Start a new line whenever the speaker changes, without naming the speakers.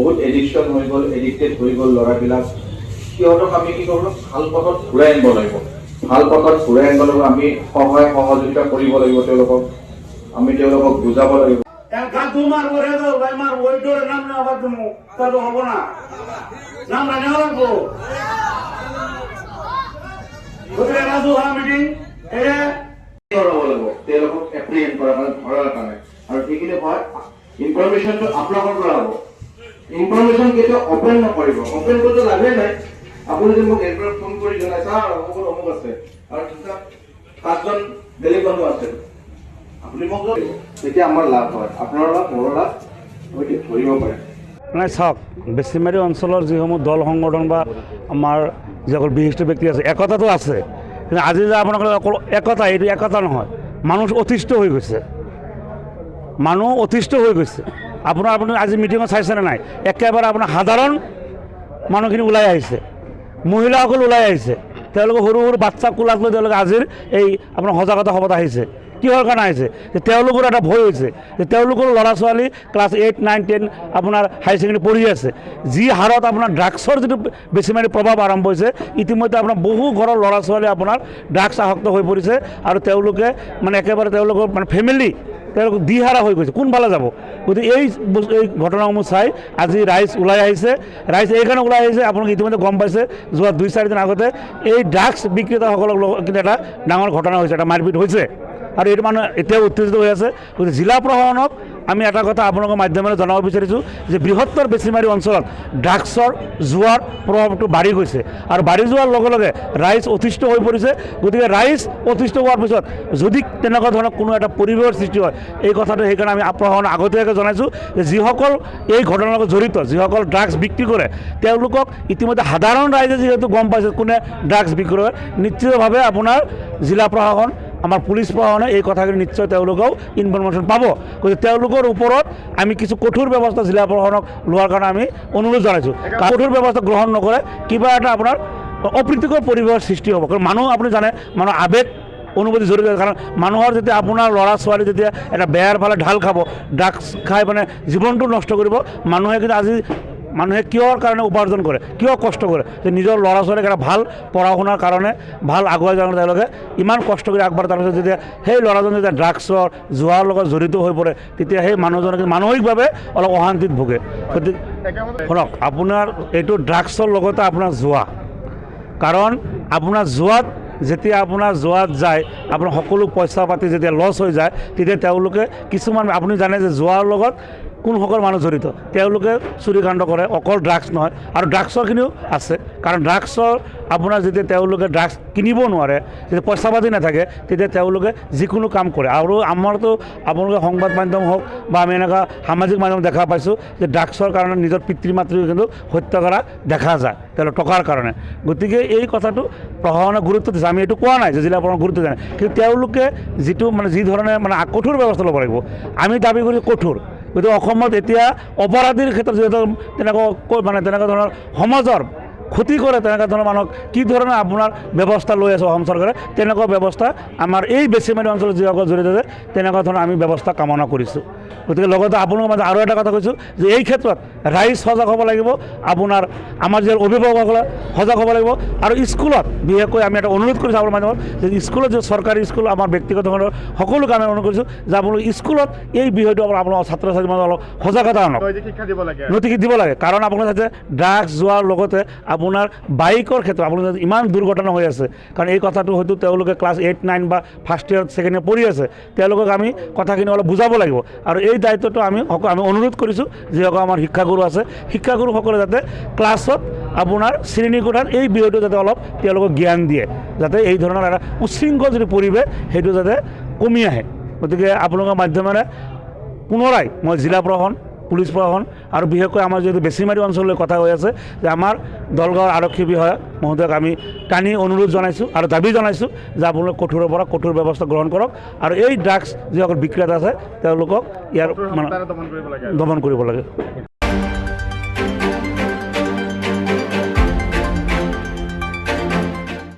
বহুত এডিকশ্যন হৈ গ'ল, এডিক্টেড হৈ গ'ল ল'ৰাবিলাক, সিহঁতক আমি কি কৰিব ভাল পথত ঘূৰাই আনিব লাগিব। ভাল পথত ঘূৰাই আনিব লাগিব, আমি সহায় সহযোগিতা কৰিব লাগিব তেওঁলোকক, আমি তেওঁলোকক বুজাব লাগিব। তেওঁলোকক এপ্ৰিহেণ্ড কৰাৰ কাৰণে ধৰাৰ কাৰণে, আৰু সেইখিনি হয় ইনফৰমেশ্যনটো আপোনালোকৰ পৰা হ'ব। ইনফৰমেশ্যন কেতিয়াও অপেন নকৰিব, অপেন কৰিলে লাভেই নাই। আপুনি যদি মোক একবাৰ ফোন কৰি জনাই ছাৰ অমুক আছে আৰু 5জন বেলেগ মানুহ আছে, আপুনি মোক জনাব, তেতিয়া আমাৰ লাভ হয়, আপোনাৰ লাভ মোৰো লাভ ধৰিব পাৰে।
মানে চাওক, বেছিমাৰী অঞ্চলৰ যিসমূহ দল সংগঠন বা আমাৰ যিসকল বিশিষ্ট ব্যক্তি আছে, একতাটো আছে, কিন্তু আজি যে আপোনালোকে অকল একতা, এইটো একতা নহয়, মানুহ অতিষ্ঠ হৈ গৈছে, মানুহ অতিষ্ঠ হৈ গৈছে। আপুনি আজি মিটিঙত চাইছেনে নাই, একেবাৰে আপোনাৰ সাধাৰণ মানুহখিনি ওলাই আহিছে, মহিলাসকল ওলাই আহিছে, তেওঁলোকে সৰু সৰু বাচ্চা কোলাক লৈ তেওঁলোকে আজিৰ এই আপোনাৰ সজাগতা সভাত আহিছে। কিহৰ কাৰণে আহিছে? যে তেওঁলোকৰ এটা ভয় হৈছে যে তেওঁলোকৰ ল'ৰা ছোৱালী ক্লাছ 8, 9, 10 আপোনাৰ হাই ছেকেণ্ডেৰী পঢ়ি আছে, যি হাৰত আপোনাৰ ড্ৰাগছৰ যিটো বেছিমাৰী প্ৰভাৱ আৰম্ভ হৈছে, ইতিমধ্যে আপোনাৰ বহু ঘৰৰ ল'ৰা ছোৱালী আপোনাৰ ড্ৰাগছ আসক্ত হৈ পৰিছে, আৰু তেওঁলোকে মানে একেবাৰে তেওঁলোকৰ মানে ফেমিলি তেওঁলোক দিহাৰা হৈ গৈছে, কোনফালে যাব। গতিকে এই ঘটনাসমূহ চাই আজি ৰাইজ ওলাই আহিছে। ৰাইজ এইকাৰণে ওলাই আহিছে, আপোনালোকে ইতিমধ্যে গম পাইছে, যোৱা 2-4 দিন আগতে এই ড্ৰাগছ বিক্ৰেতাসকলক কিন্তু এটা ডাঙৰ ঘটনা হৈছে, এটা মাৰপিট হৈছে, আৰু এইটো মানুহ এতিয়াও উত্তেজিত হৈ আছে। গতিকে জিলা প্ৰশাসনক আমি এটা কথা আপোনালোকৰ মাধ্যমেৰে জনাব বিচাৰিছোঁ যে বৃহত্তৰ বেছিমাৰী অঞ্চলত ড্ৰাগছৰ জোৱাৰ প্ৰভাৱটো বাঢ়ি গৈছে, আৰু বাঢ়ি যোৱাৰ লগে লগে ৰাইজ অতিষ্ঠ হৈ পৰিছে। গতিকে ৰাইজ অতিষ্ঠ হোৱাৰ পিছত যদি তেনেকুৱা ধৰণৰ কোনো এটা পৰিৱেশৰ সৃষ্টি হয়, এই কথাটো সেইকাৰণে আমি প্ৰশাসনক আগতীয়াকৈ জনাইছোঁ যে যিসকল এই ঘটনাৰ লগত জড়িত, যিসকল ড্ৰাগছ বিক্ৰী কৰে, তেওঁলোকক ইতিমধ্যে সাধাৰণ ৰাইজে যিহেতু গম পাইছে কোনে ড্ৰাগছ বিক্ৰী কৰে, নিশ্চিতভাৱে আপোনাৰ জিলা প্ৰশাসন, আমাৰ পুলিচ প্ৰশাসনে এই কথাখিনি নিশ্চয় তেওঁলোকেও ইনফৰমেশ্যন পাব। গতিকে তেওঁলোকৰ ওপৰত আমি কিছু কঠোৰ ব্যৱস্থা জিলা প্ৰশাসনক লোৱাৰ কাৰণে আমি অনুৰোধ জনাইছোঁ। কঠোৰ ব্যৱস্থা গ্ৰহণ নকৰে কিবা এটা আপোনাৰ অপ্ৰীতিকৰ পৰিৱেশৰ সৃষ্টি হ'ব। কাৰণ মানুহ আপুনি জানে, মানুহ আৱেগ অনুভূতি জড়িত, কাৰণ মানুহৰ যেতিয়া আপোনাৰ ল'ৰা ছোৱালী যেতিয়া এটা বেয়াৰ ফালে ঢাল খাব, ড্ৰাগছ খাই মানে জীৱনটো নষ্ট কৰিব, মানুহে কিন্তু আজি মানুহে কিহৰ কাৰণে উপাৰ্জন কৰে, কিয় কষ্ট কৰে, যে নিজৰ ল'ৰা ছোৱালীক এটা ভাল পঢ়া শুনাৰ কাৰণে, ভাল আগুৱাই যাওঁতে তেওঁলোকে ইমান কষ্ট কৰি আগবাঢ়ে, তাৰপিছত যেতিয়া সেই ল'ৰাজন যেতিয়া ড্ৰাগছৰ জোৱাৰ লগত জড়িত হৈ পৰে, তেতিয়া সেই মানুহজনে মানসিকভাৱে অলপ অশান্তিত ভোগে। গতিকে শুনক, আপোনাৰ এইটো ড্ৰাগছৰ লগতে আপোনাৰ জোৱা, কাৰণ আপোনাৰ জোৱাত যেতিয়া আপোনাৰ জোৱাত যায়, আপোনাৰ সকলো পইচা পাতি যেতিয়া লছ হৈ যায়, তেতিয়া তেওঁলোকে কিছুমান, আপুনি জানে যে জোৱাৰ লগত কোনসকল মানুহ জড়িত, তেওঁলোকে চুৰিকাণ্ড কৰে, অকল ড্ৰাগছ নহয়, আৰু ড্ৰাগছৰখিনিও আছে। কাৰণ ড্ৰাগছৰ আপোনাৰ যেতিয়া তেওঁলোকে ড্ৰাগছ কিনিব নোৱাৰে, যেতিয়া পইচা পাতি নাথাকে, তেতিয়া তেওঁলোকে যিকোনো কাম কৰে। আৰু আমাৰতো আপোনালোকে সংবাদ মাধ্যম হওক বা আমি এনেকুৱা সামাজিক মাধ্যম দেখা পাইছোঁ যে ড্ৰাগছৰ কাৰণে নিজৰ পিতৃ মাতৃক কিন্তু হত্যা কৰা দেখা যায়, তেওঁলোকৰ টকাৰ কাৰণে। গতিকে এই কথাটো প্ৰশাসনে গুৰুত্ব দিছে, আমি এইটো কোৱা নাই যে জিলা প্ৰশাসনে গুৰুত্ব দিয়া নাই, কিন্তু তেওঁলোকে যিটো মানে যি ধৰণে মানে কঠোৰ ব্যৱস্থা ল'ব লাগিব, আমি দাবী কৰিছোঁ কঠোৰ। গতিকে অসমত এতিয়া অপৰাধীৰ ক্ষেত্ৰত যিহেতু তেনেকুৱা ধৰণৰ সমাজৰ ক্ষতি কৰে, তেনেকুৱা ধৰণৰ মানুহক কি ধৰণে আপোনাৰ ব্যৱস্থা লৈ আছে অসম চৰকাৰে, তেনেকুৱা ব্যৱস্থা আমাৰ এই বেছিমাৰী অঞ্চলত যিসকল জড়িত আছে তেনেকুৱা ধৰণৰ আমি ব্যৱস্থা কামনা কৰিছোঁ। গতিকে লগতে আপোনালোকৰ মাজত আৰু এটা কথা কৈছোঁ যে এই ক্ষেত্ৰত ৰাইজ সজাগ হ'ব লাগিব, আপোনাৰ আমাৰ যি অভিভাৱকসকলে সজাগ হ'ব লাগিব, আৰু স্কুলত বিশেষকৈ আমি এটা অনুৰোধ কৰিছোঁ আপোনাৰ মাধ্যমত যে স্কুলত যে চৰকাৰী স্কুল, আমাৰ ব্যক্তিগত ধৰণৰ সকলোকে আমি অনুৰোধ কৰিছোঁ যে আপোনালোক স্কুলত এই বিষয়টো আপোনালোকৰ ছাত্ৰ ছাত্ৰীৰ মাজত অলপ সজাগতা আনক, নৈতিক দিব লাগে। কাৰণ আপোনাৰ যাতে ড্ৰাগছ যোৱাৰ লগতে আপোনাৰ বাইকৰ ক্ষেত্ৰত আপোনাৰ ইমান দুৰ্ঘটনা হৈ আছে, কাৰণ এই কথাটো হয়তো তেওঁলোকে ক্লাছ 8, 9 বা ফাৰ্ষ্ট ইয়াৰ ছেকেণ্ড ইয়াৰ পঢ়ি আছে, তেওঁলোকক আমি কথাখিনি অলপ বুজাব লাগিব। আৰু এই দায়িত্বটো আমি অনুৰোধ কৰিছোঁ যিসকল আমাৰ শিক্ষাগুৰু আছে, শিক্ষাগুৰুসকলে যাতে ক্লাছত আপোনাৰ শ্ৰেণীকোঠাত এই বিষয়টো যাতে অলপ তেওঁলোকক জ্ঞান দিয়ে, যাতে এই ধৰণৰ এটা উচ্ছৃংখল যিটো পৰিৱেশ সেইটো যাতে কমি আহে। গতিকে আপোনালোকৰ মাধ্যমেৰে পুনৰাই মই জিলা প্ৰশাসন, পুলিচ প্ৰশাসন আৰু বিশেষকৈ আমাৰ যিহেতু বেছিমাৰী অঞ্চললৈ কথা হৈ আছে যে আমাৰ দলগাঁৱৰ আৰক্ষী বিষয়া মহোদয়ক আমি টানি অনুৰোধ জনাইছোঁ আৰু দাবী জনাইছোঁ যে আপোনালোকে কঠোৰৰ পৰা কঠোৰ ব্যৱস্থা গ্ৰহণ কৰক, আৰু এই ড্ৰাগছ যিসকল বিক্ৰেতা আছে তেওঁলোকক ইয়াৰ দমন কৰিব লাগে।